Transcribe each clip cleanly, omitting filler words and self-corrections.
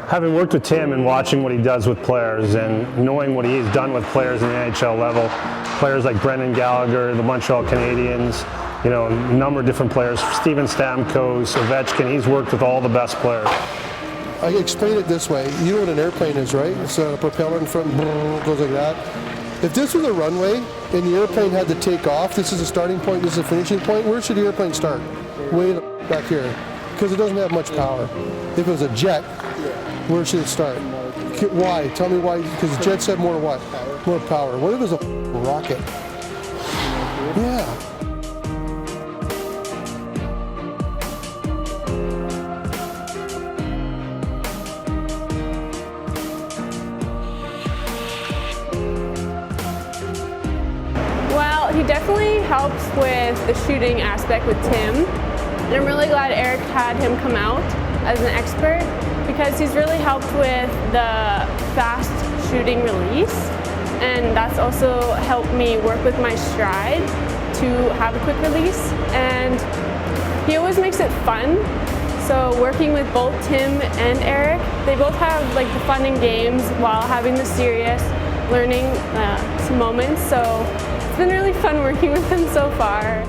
Having worked with Tim and watching what he does with players and knowing what he's done with players in the NHL level, players like Brendan Gallagher, the Montreal Canadiens, you know, a number of different players, Steven Stamkos, Ovechkin, he's worked with all the best players. I explain it this way. You know what an airplane is, right? It's a propeller in front, goes like that. If this was a runway and the airplane had to take off, this is a starting point, this is a finishing point, where should the airplane start? Way back here, because it doesn't have much power. If it was a jet, where should it start? Why? Tell me why, because jets have more what? More power. What if it was a rocket? Yeah. Well, he definitely helps with the shooting aspect with Tim. And I'm really glad Eric had him come out as an expert because he's really helped with the fast shooting release. And that's also helped me work with my stride to have a quick release. And he always makes it fun. So working with both Tim and Eric, they both have like the fun in games while having the serious learning moments. So it's been really fun working with them so far.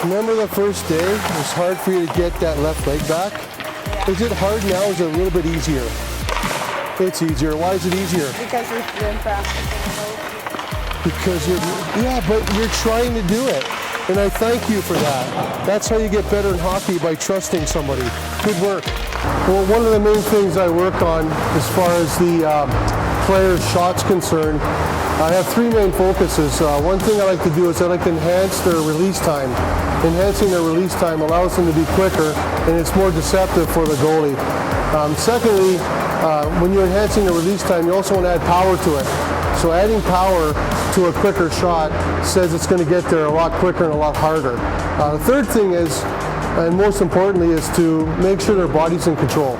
Remember the first day? It was hard for you to get that left leg back? Is it hard now? Is it a little bit easier? It's easier. Why is it easier? Because we're doing practice. Because you're trying to do it. And I thank you for that. That's how you get better in hockey, by trusting somebody. Good work. Well, one of the main things I work on as far as the player's shot's concerned, I have three main focuses. One thing I like to do is I like to enhance their release time. Enhancing their release time allows them to be quicker and it's more deceptive for the goalie. Secondly, when you're enhancing the release time, you also want to add power to it. So adding power to a quicker shot says it's going to get there a lot quicker and a lot harder. The third thing is, and most importantly, is to make sure their body's in control.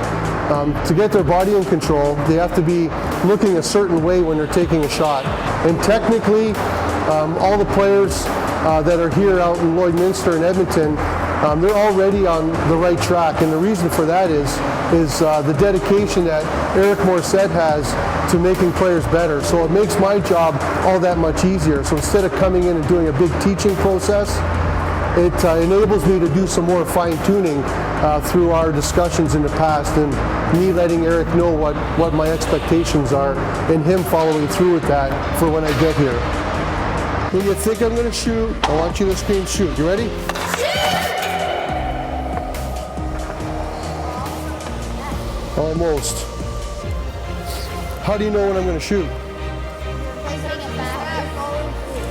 To get their body in control, they have to be looking a certain way when they're taking a shot. And technically, all the players that are here out in Lloydminster and Edmonton, they're already on the right track. And the reason for that is the dedication that Eric Morissette has to making players better. So it makes my job all that much easier. So instead of coming in and doing a big teaching process, it enables me to do some more fine-tuning through our discussions in the past and me letting Eric know what my expectations are and him following through with that for when I get here. When you think I'm going to shoot, I want you to scream shoot. You ready? Almost. How do you know when I'm going to shoot?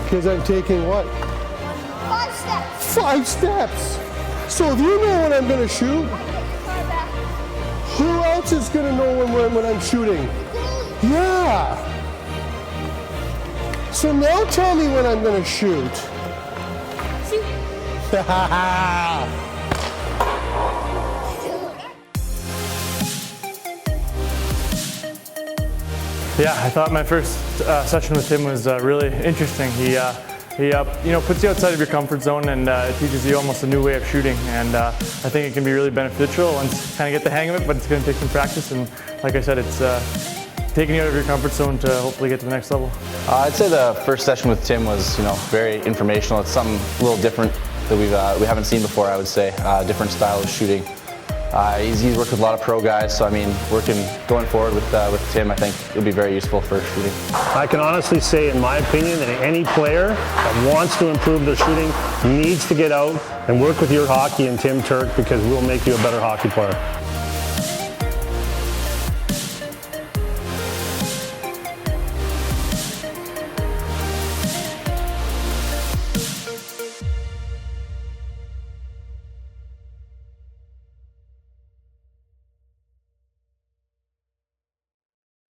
Because I'm taking what? 5 steps. 5 steps. So if you know when I'm going to shoot, who else is going to know when I'm shooting? Yeah. So now tell me when I'm going to shoot. Shoot. Yeah, I thought my first session with him was really interesting. He puts you outside of your comfort zone and teaches you almost a new way of shooting. And I think it can be really beneficial once you kind of get the hang of it, but it's going to take some practice. And like I said, it's taking you out of your comfort zone to hopefully get to the next level. I'd say the first session with Tim was, very informational. It's something a little different that we haven't seen before. I would say different style of shooting. He's worked with a lot of pro guys, so going forward with Tim, I think it'll be very useful for shooting. I can honestly say, in my opinion, that any player that wants to improve their shooting needs to get out and work with your hockey and Tim Turk, because we'll make you a better hockey player.